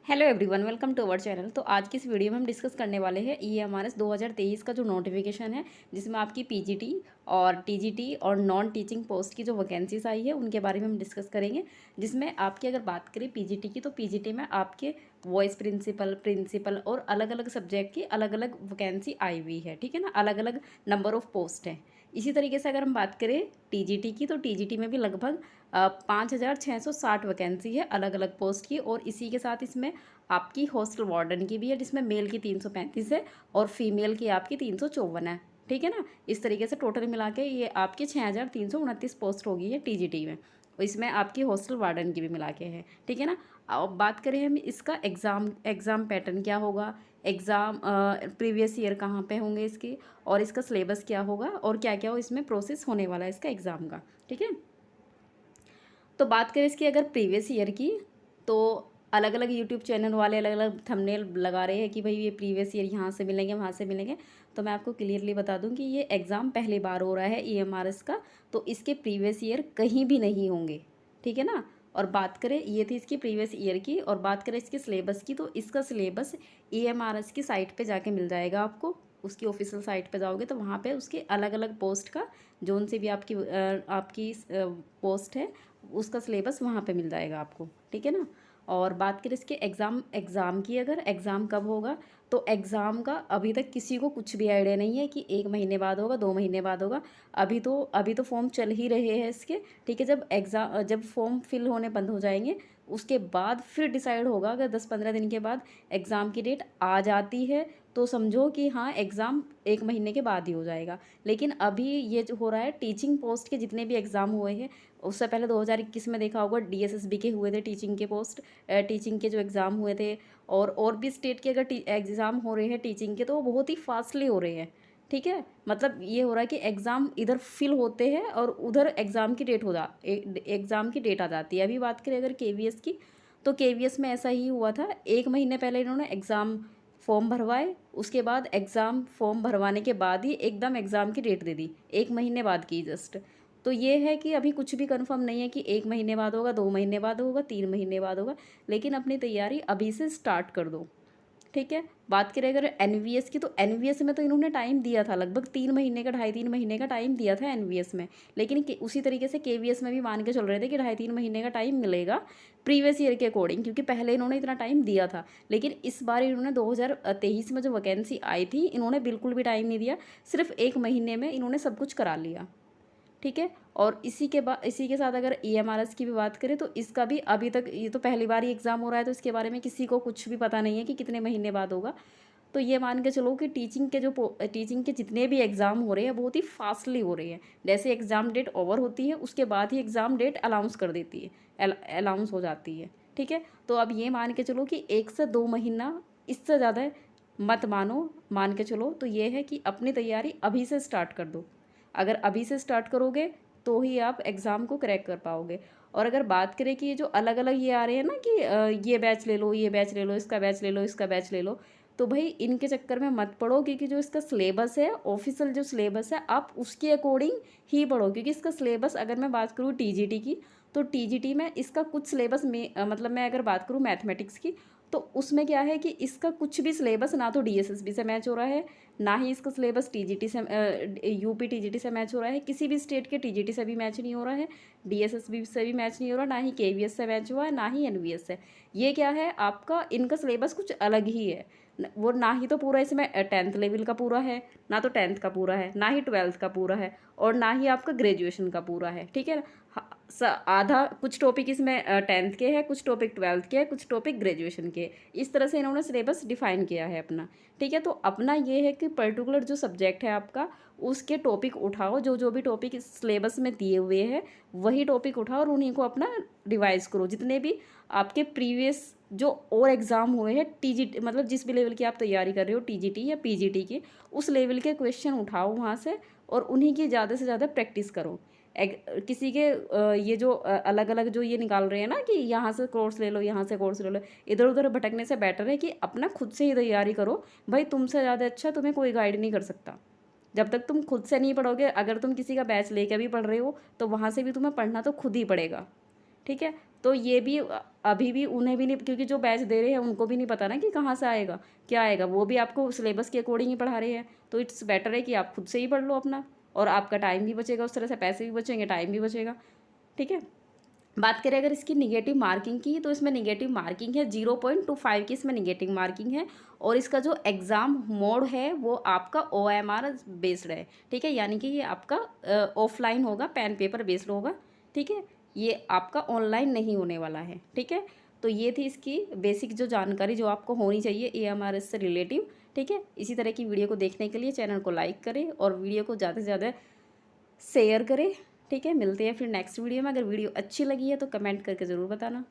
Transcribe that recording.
Hello everyone, welcome to our channel. तो आज की इस वीडियो में हम डिस्कस करने वाले हैं ईएमआरएस 2023 का जो नोटिफिकेशन है, जिसमें आपकी पीजीटी और टीजीटी और नॉन टीचिंग पोस्ट की जो वैकेंसीज आई है उनके बारे में हम डिस्कस करेंगे। जिसमें आपकी अगर बात करें पीजीटी की, तो पीजीटी में आपके वॉइस प्रिंसिपल प्रिंसिपल और अलग अलग सब्जेक्ट की अलग अलग वैकेंसी आई हुई है, ठीक है ना। अलग अलग नंबर ऑफ पोस्ट हैं। इसी तरीके से अगर हम बात करें टीजीटी की, तो टीजीटी में भी लगभग 5,660 वैकेंसी है अलग अलग पोस्ट की। और इसी के साथ इसमें आपकी हॉस्टल वार्डन की भी है, जिसमें मेल की 335 है और फीमेल की आपकी 354 है, ठीक है ना। इस तरीके से टोटल मिला के ये आपकी 6,329 पोस्ट होगी है टीजीटी में। और इसमें आपकी हॉस्टल वार्डन की भी मिला के है, ठीक है ना। अब बात करें हम इसका एग्ज़ाम पैटर्न क्या होगा, एग्ज़ाम प्रीवियस ईयर कहाँ पे होंगे इसके, और इसका सिलेबस क्या होगा, और क्या क्या इसमें प्रोसेस होने वाला है इसका एग्ज़ाम का, ठीक है। तो बात करें इसकी अगर प्रीवियस ईयर की, तो अलग अलग यूट्यूब चैनल वाले अलग अलग थंबनेल लगा रहे हैं कि भाई ये प्रीवियस ईयर यहाँ से मिलेंगे वहाँ से मिलेंगे। तो मैं आपको क्लियरली बता दूं कि ये एग्ज़ाम पहली बार हो रहा है ईएमआरएस का, तो इसके प्रीवियस ईयर कहीं भी नहीं होंगे, ठीक है ना। और बात करें, ये थी इसकी प्रीवियस ईयर की, और बात करें इसके सिलेबस की, तो इसका सिलेबस ईएमआरएस की साइट पे जाके मिल जाएगा आपको। उसकी ऑफिशियल साइट पे जाओगे तो वहाँ पे उसके अलग अलग पोस्ट का, जोन से भी आपकी पोस्ट है, उसका सिलेबस वहाँ पे मिल जाएगा आपको, ठीक है ना। और बात करें इसके एग्ज़ाम की, अगर एग्ज़ाम कब होगा, तो एग्ज़ाम का अभी तक किसी को कुछ भी आइडिया नहीं है कि 1 महीने बाद होगा, 2 महीने बाद होगा। अभी तो फॉर्म चल ही रहे हैं इसके, ठीक है। जब फॉर्म फिल होने बंद हो जाएंगे, उसके बाद फिर डिसाइड होगा। अगर 10-15 दिन के बाद एग्ज़ाम की डेट आ जाती है, तो समझो कि हाँ, एग्ज़ाम 1 महीने के बाद ही हो जाएगा। लेकिन अभी ये जो हो रहा है, टीचिंग पोस्ट के जितने भी एग्ज़ाम हुए हैं, उससे पहले 2021 में देखा होगा डीएसएसबी के हुए थे टीचिंग के पोस्ट, टीचिंग के जो एग्ज़ाम हुए थे। और भी स्टेट के अगर एग्ज़ाम हो रहे हैं टीचिंग के, तो वो बहुत ही फास्टली हो रहे हैं, ठीक है। मतलब ये हो रहा है कि एग्ज़ाम इधर फिल होते हैं और उधर एग्ज़ाम की डेट आ जाती है। अभी बात करें अगर केवीएस की, तो केवीएस में ऐसा ही हुआ था। 1 महीने पहले इन्होंने एग्ज़ाम फॉर्म भरवाए, उसके बाद एग्ज़ाम फॉर्म भरवाने के बाद ही एकदम एग्ज़ाम की डेट दे दी, 1 महीने बाद की जस्ट। तो ये है कि अभी कुछ भी कंफर्म नहीं है कि 1 महीने बाद होगा, 2 महीने बाद होगा, 3 महीने बाद होगा। लेकिन अपनी तैयारी अभी से स्टार्ट कर दो, ठीक है। बात करें अगर एनवीएस की, तो एनवीएस में तो इन्होंने टाइम दिया था, लगभग 3 महीने का, 2.5-3 महीने का टाइम दिया था एनवीएस में। लेकिन उसी तरीके से केवीएस में भी मान के चल रहे थे कि 2.5-3 महीने का टाइम मिलेगा प्रीवियस ईयर के अकॉर्डिंग, क्योंकि पहले इन्होंने इतना टाइम दिया था। लेकिन इस बार इन्होंने 2023 में जो वैकेंसी आई थी, इन्होंने बिल्कुल भी टाइम नहीं दिया, सिर्फ 1 महीने में इन्होंने सब कुछ करा लिया, ठीक है। और इसी के साथ अगर ईएमआरएस की भी बात करें, तो इसका भी अभी तक, ये तो पहली बार ही एग्ज़ाम हो रहा है, तो इसके बारे में किसी को कुछ भी पता नहीं है कि कितने महीने बाद होगा। तो ये मान के चलो कि टीचिंग के जितने भी एग्ज़ाम हो रहे हैं, बहुत ही फास्टली हो रहे हैं। जैसे एग्ज़ाम डेट ओवर होती है, उसके बाद ही एग्ज़ाम डेट अनाउंस कर देती है, अनाउंस हो जाती है, ठीक है। तो अब ये मान के चलो कि 1 से 2 महीना, इससे ज़्यादा मत मानो, मान के चलो तो ये है कि अपनी तैयारी अभी से स्टार्ट कर दो। अगर अभी से स्टार्ट करोगे तो ही आप एग्ज़ाम को क्रैक कर पाओगे। और अगर बात करें कि ये जो अलग अलग ये आ रहे हैं ना कि ये बैच ले लो, ये बैच ले लो, इसका बैच ले लो, इसका बैच ले लो, तो भाई इनके चक्कर में मत पढ़ो। क्योंकि जो इसका सिलेबस है, ऑफिशियल जो सिलेबस है, आप उसके अकॉर्डिंग ही पढ़ो। क्योंकि इसका सिलेबस, अगर मैं बात करूँ टीजीटी की, तो टीजीटी में इसका कुछ सिलेबस में, मतलब मैं अगर बात करूँ मैथमेटिक्स की, तो उसमें क्या है कि इसका कुछ भी सिलेबस ना तो डीएसएसबी से मैच हो रहा है, ना ही इसका सिलेबस टीजीटी से, यूपी टीजीटी से मैच हो रहा है, किसी भी स्टेट के टीजीटी से भी मैच नहीं हो रहा है, डीएसएसबी से भी मैच नहीं हो रहा, ना ही केवीएस से मैच हुआ है, ना ही एनवीएस से। ये क्या है, आपका इनका सिलेबस कुछ अलग ही है। वो ना ही तो पूरा इसमें 10th लेवल का पूरा है, ना तो 10th का पूरा है, ना ही 12th का पूरा है, और ना ही आपका ग्रेजुएशन का पूरा है, ठीक है। आधा कुछ टॉपिक इसमें 10th के हैं, कुछ टॉपिक 12th के हैं, कुछ टॉपिक ग्रेजुएशन के। इस तरह से इन्होंने सिलेबस डिफाइन किया है अपना, ठीक है। तो अपना ये है कि पर्टिकुलर जो सब्जेक्ट है आपका, उसके टॉपिक उठाओ, जो जो भी टॉपिक इस सिलेबस में दिए हुए हैं वही टॉपिक उठाओ, और उन्हीं को अपना रिवाइज करो। जितने भी आपके प्रीवियस जो और एग्ज़ाम हुए हैं टीजीटी, मतलब जिस भी लेवल की आप तैयारी कर रहे हो, टीजीटी या पीजीटी की, उस लेवल के क्वेश्चन उठाओ वहाँ से, और उन्हीं की ज़्यादा से ज़्यादा प्रैक्टिस करो। किसी के ये जो अलग अलग जो ये निकाल रहे हैं ना कि यहाँ से कोर्स ले लो, यहाँ से कोर्स ले लो, इधर उधर भटकने से बेटर है कि अपना खुद से ही तैयारी करो। भाई तुमसे ज़्यादा अच्छा तुम्हें कोई गाइड नहीं कर सकता। जब तक तुम खुद से नहीं पढ़ोगे, अगर तुम किसी का बैच लेकर भी पढ़ रहे हो, तो वहाँ से भी तुम्हें पढ़ना तो खुद ही पड़ेगा, ठीक है। तो ये भी अभी भी उन्हें भी नहीं, क्योंकि जो बैच दे रहे हैं उनको भी नहीं पता ना कि कहाँ से आएगा क्या आएगा, वो भी आपको सिलेबस के अकॉर्डिंग ही पढ़ा रहे हैं। तो इट्स बेटर है कि आप खुद से ही पढ़ लो अपना, और आपका टाइम भी बचेगा, उस तरह से पैसे भी बचेंगे, टाइम भी बचेगा। ठीक है। बात करें अगर इसकी निगेटिव मार्किंग की, तो इसमें निगेटिव मार्किंग है 0.25 की, इसमें निगेटिव मार्किंग है। और इसका जो एग्ज़ाम मोड है वो आपका OMR बेस्ड है। ठीक है, यानी कि ये आपका ऑफलाइन होगा, पेन पेपर बेस्ड होगा। ठीक है, ये आपका ऑनलाइन नहीं होने वाला है। ठीक है, तो ये थी इसकी बेसिक जो जानकारी जो आपको होनी चाहिए AMRS से रिलेटिव। ठीक है, इसी तरह की वीडियो को देखने के लिए चैनल को लाइक करें और वीडियो को ज़्यादा से ज़्यादा शेयर करें। ठीक है, मिलते हैं फिर नेक्स्ट वीडियो में। अगर वीडियो अच्छी लगी है तो कमेंट करके ज़रूर बताना।